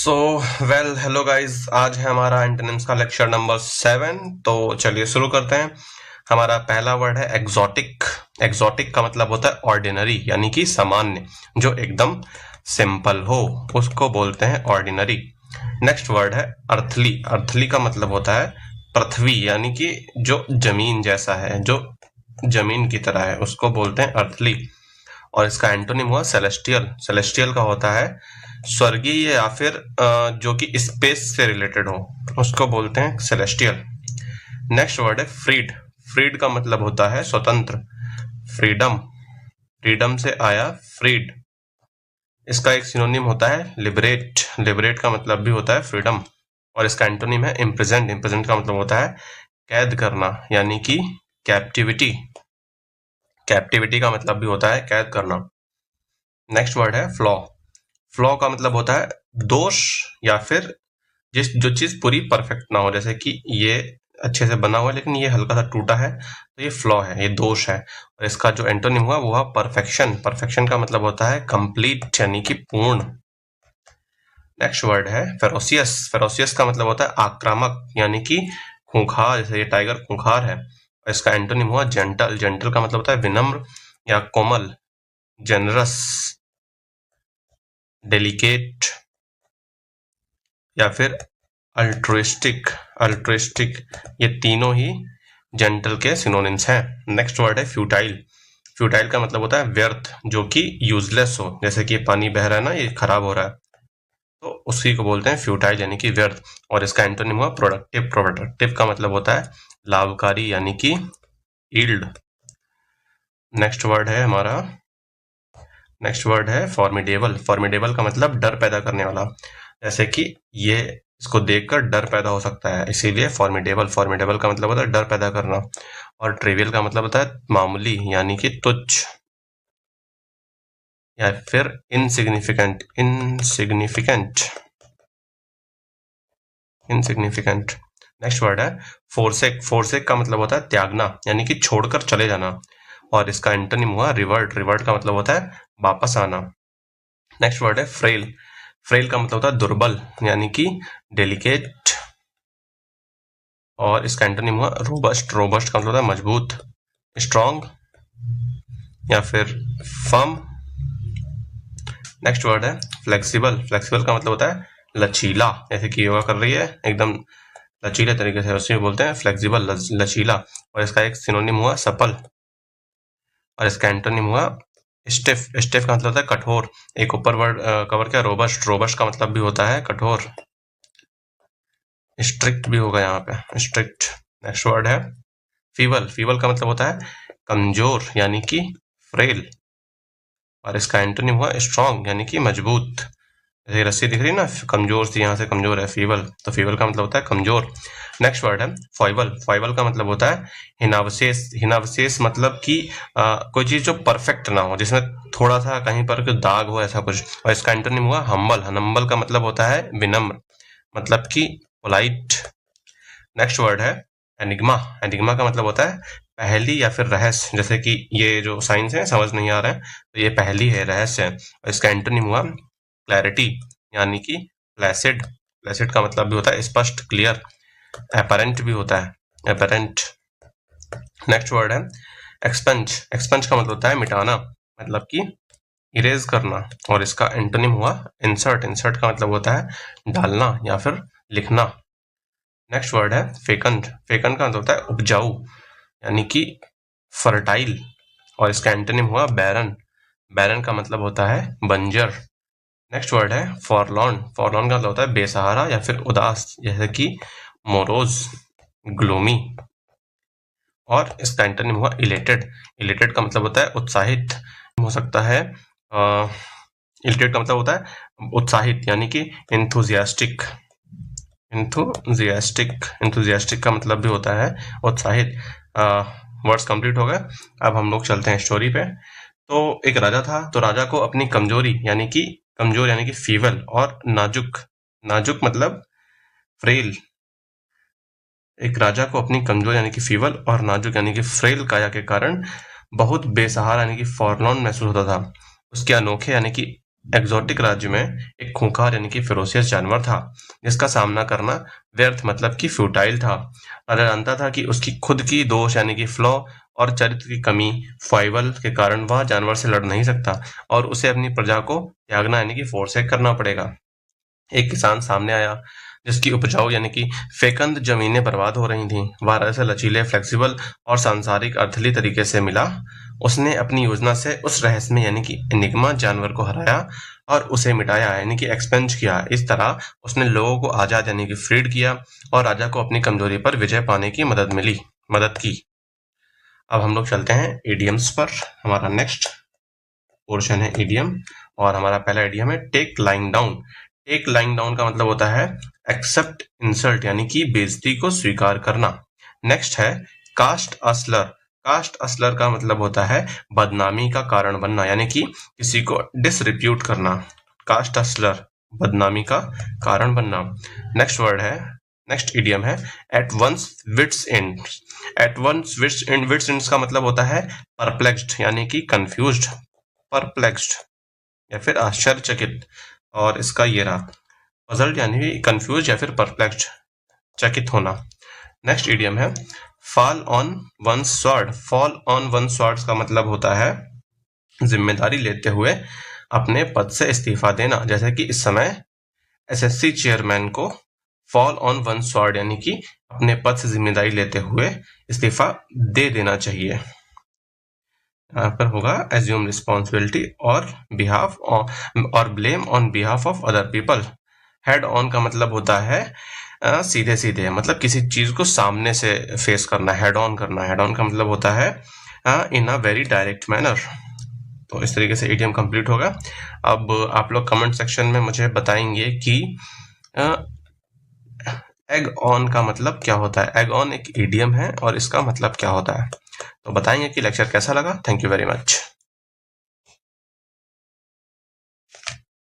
So well hello guys, आज है हमारा एंटोनिम्स का लेक्चर नंबर 7। तो चलिए शुरू करते हैं। हमारा पहला वर्ड है एग्जॉटिक। एग्जॉटिक का मतलब होता है ऑर्डिनरी, यानी कि सामान्य, जो एकदम सिंपल हो, उसको बोलते हैं ऑर्डिनरी। नेक्स्ट वर्ड है अर्थली। अर्थली का मतलब होता है पृथ्वी, यानी कि जो जमीन जैसा है, जो जमीन की तरह है, उसको बोलते हैं अर्थली। और इसका एंटोनिम हुआ सेलेस्टियल। सेलेस्टियल का होता है स्वर्गीय या फिर जो कि स्पेस से रिलेटेड हो, उसको बोलते हैं सेलेस्टियल। नेक्स्ट वर्ड है फ्रीड। फ्रीड का मतलब होता है स्वतंत्र, फ्रीडम। फ्रीडम से आया फ्रीड। इसका एक सिनोनिम होता है लिबरेट। लिबरेट का मतलब भी होता है फ्रीडम। और इसका एंटोनिम है इम्प्रिजेंट। इम्प्रिजेंट का मतलब होता है कैद करना, यानी कि कैप्टिविटी। कैप्टिविटी का मतलब भी होता है कैद करना। नेक्स्ट वर्ड है फ्लॉ। फ्लॉ का मतलब होता है दोष, या फिर जो चीज पूरी परफेक्ट ना हो, जैसे कि ये अच्छे से बना हुआ है लेकिन ये हल्का सा टूटा है, तो ये फ्लॉ है, ये दोष है। और इसका जो एंटोनिम हुआ वो हुआ परफेक्शन। परफेक्शन का मतलब होता है कंप्लीट, यानी कि पूर्ण। नेक्स्ट वर्ड है फेरोसियस। फेरोसियस का मतलब होता है आक्रामक, यानी कि खूंखार, जैसे ये टाइगर खूंखार है। और इसका एंटोनिम हुआ जेंटल। जेंटल का मतलब होता है विनम्र या कोमल, जेनरस, डेलिकेट, या फिर अल्ट्रुइस्टिक। अल्ट्रुइस्टिक, ये तीनों ही जेंटल के सिनोनिम्स हैं। नेक्स्ट वर्ड है फ्यूटाइल। फ्यूटाइल का मतलब होता है व्यर्थ, जो कि यूजलेस हो, जैसे कि पानी बह रहा है ना, ये खराब हो रहा है, तो उसी को बोलते हैं फ्यूटाइल, यानी कि व्यर्थ। और इसका एंटोनिम हुआ प्रोडक्टिव। प्रोडक्टिव का मतलब होता है लाभकारी, यानी कि ईल्ड। नेक्स्ट वर्ड है हमारा, नेक्स्ट वर्ड है फॉर्मिडेबल। फॉर्मिडेबल का मतलब डर पैदा करने वाला, जैसे कि ये इसको देखकर डर पैदा हो सकता है, इसीलिए फॉर्मिडेबल। फॉर्मिडेबल का मतलब होता है डर पैदा करना। और ट्रिवियल का मतलब होता है मामूली, यानी कि तुच्छ, या फिर insignificant. Insignificant, insignificant. Next word है फोरसेक। फोरसेक का मतलब होता है त्यागना, यानी कि छोड़कर चले जाना। और इसका एंटोनिम हुआ रिवर्ट। रिवर्ट का मतलब होता है वापस आना। नेक्स्ट वर्ड है फ्रेल। फ्रेल का मतलब होता है दुर्बल, यानी कि डेलिकेट। और इसका एंटोनिम हुआ रोबस्ट। रोबस्ट का मतलब होता है मजबूत, स्ट्रॉन्ग, या फिर फर्म। नेक्स्ट वर्ड है फ्लेक्सिबल। फ्लेक्सिबल का मतलब होता है लचीला, जैसे कि योगा कर रही है एकदम लचीले तरीके से, उसी में बोलते हैं फ्लेक्सिबल, लचीला। और इसका एक सिनोनिम हुआ सफल। और इसका एंटोनिम हुआ स्टिफ। स्टिफ का मतलब होता है कठोर। एक ऊपर वर्ड कवर किया रोबस्ट। रोबस्ट का मतलब भी होता है कठोर। स्ट्रिक्ट भी होगा यहाँ पे, स्ट्रिक्ट। नेक्स्ट वर्ड है फीबल। फीबल का मतलब होता है कमजोर, यानी कि फ्रेल। और इसका एंटोनिम हुआ स्ट्रॉन्ग, यानी कि मजबूत। जैसे रस्सी दिख रही है ना, कमजोर सी, यहाँ से कमजोर है फीबल, तो फीबल का मतलब होता है कमजोर। नेक्स्ट वर्ड है फॉइबल। फॉइबल का मतलब होता है हिनावशेष। हिनावशेष मतलब कि कोई चीज जो परफेक्ट ना हो, जिसमें थोड़ा सा कहीं पर कोई दाग हो, ऐसा कुछ। और इसका एंटोनिम हुआ हम्बल। हम्बल का मतलब होता है विनम्र, मतलब कि पोलाइट। नेक्स्ट वर्ड है एनिग्मा। एनिग्मा का मतलब होता है पहेली या फिर रहस्य, जैसे कि ये जो साइंस है समझ नहीं आ रहा है, तो ये पहेली है, रहस्य है। और इसका एंटोनिम हुआ क्लैरिटी, यानी कि प्लेसिड। प्लेसिड का मतलब भी होता है स्पष्ट, क्लियर। एपरेंट भी होता है, एपरेंट। नेक्स्ट वर्ड है एक्सपंज। एक्सपंज का मतलब होता है मिटाना, मतलब कि इरेज करना। और इसका एंटोनिम हुआ इंसर्ट। इंसर्ट का मतलब होता है डालना या फिर लिखना। नेक्स्ट वर्ड है फेकंड। फेकंड का मतलब होता है उपजाऊ, यानी कि फर्टाइल। और इसका एंटोनिम हुआ बैरन। बैरन का मतलब होता है बंजर। नेक्स्ट वर्ड है फॉरलॉर्न। फॉरलॉर्न का मतलब होता है बेसहारा या फिर उदास, जैसे कि मोरोज, ग्लूमी। और इसका एंटोनिम हुआ इलेटेड। इलेटेड का मतलब होता है उत्साहित, हो सकता है इलेटेड का मतलब होता है उत्साहित, यानी कि इंथुजियास्टिक। इंथुजियास्टिक, इंथुजियास्टिक का मतलब भी होता है उत्साहित। वर्ड्स कंप्लीट हो गए। अब हम लोग चलते हैं स्टोरी पे। तो एक राजा था, तो राजा को अपनी कमजोरी, यानी कि कमजोर, यानी कि फीवल और नाजुक। नाजुक मतलब फ्रेल। एक राजा को अपनी कमजोर यानी कि फीवल और नाजुक यानी कि फ्रेल काया के कारण बहुत बेसहारा यानी कि फॉरलॉर्न महसूस होता था। उसके अनोखे यानी कि एक्सोटिक राज्य में एक खूंखार यानी कि फेरोसियस जानवर था जिसका सामना करना व्यर्थ मतलब कि फ्यूटाइल था। अगर जानता था कि उसकी खुद की दोष यानी कि फ्लॉ और चरित्र की कमी फॉइबल के कारण वह जानवर से लड़ नहीं सकता और उसे अपनी प्रजा को त्यागना यानी कि फोर्सेक करना पड़ेगा। एक किसान सामने आया जिसकी उपजाऊ यानी कि फेकंद जमीनें बर्बाद हो रही थीं। वह ऐसे लचीले, फ्लेक्सिबल और सांसारिक अर्थली तरीके से मिला। उसने अपनी योजना से उस रहस्यमय यानी कि एनिग्मा जानवर को हराया और उसे मिटाया यानी कि एक्सपेंज किया। इस तरह उसने लोगों को आजाद यानी कि फ्रीड किया और राजा को अपनी कमजोरी पर विजय पाने की मदद की। अब हम लोग चलते हैं इडियम्स पर। हमारा नेक्स्ट पोर्शन है इडियम और हमारा पहला इडियम है take lying down. Take lying down का मतलब होता है एक्सेप्ट इंसल्ट यानी कि बेइज्जती को स्वीकार करना। नेक्स्ट है कास्ट अस्लर। कास्ट अस्लर का मतलब होता है बदनामी का कारण बनना यानी कि किसी को डिसरिप्यूट करना। कास्ट अस्लर बदनामी का कारण बनना। नेक्स्ट इडियम है at one's wits' end. At one's wits' end का मतलब होता है परप्लेक्स्ड यानी कि कंफ्यूज्ड, परप्लेक्स्ड या फिर आश्चर्यचकित। और इसका ये रहा पजल्ड यानी कंफ्यूज या फिर परप्लेक्स्ड, चकित होना। नेक्स्ट इडियम है fall on one sword. Fall on one sword का मतलब होता है जिम्मेदारी लेते हुए अपने पद से इस्तीफा देना। जैसे कि इस समय एसएससी चेयरमैन को फॉल ऑन वन स्वॉर्ड यानी कि अपने पद से जिम्मेदारी लेते हुए इस्तीफा दे देना चाहिए। यहाँ पर होगा एज्यूम रिस्पॉन्सिबिलिटी और बिहाफ और blame on behalf of other people. Head on का मतलब होता है सीधे सीधे, मतलब किसी चीज को सामने से फेस करना, हेड ऑन करना। हेड ऑन का मतलब होता है इन अ वेरी डायरेक्ट मैनर। तो इस तरीके से इडियम कंप्लीट होगा। अब आप लोग कमेंट सेक्शन में मुझे बताएंगे कि एग ऑन का मतलब क्या होता है। एग ऑन एक इडियम है और इसका मतलब क्या होता है। तो बताएंगे कि लेक्चर कैसा लगा। Thank you very much.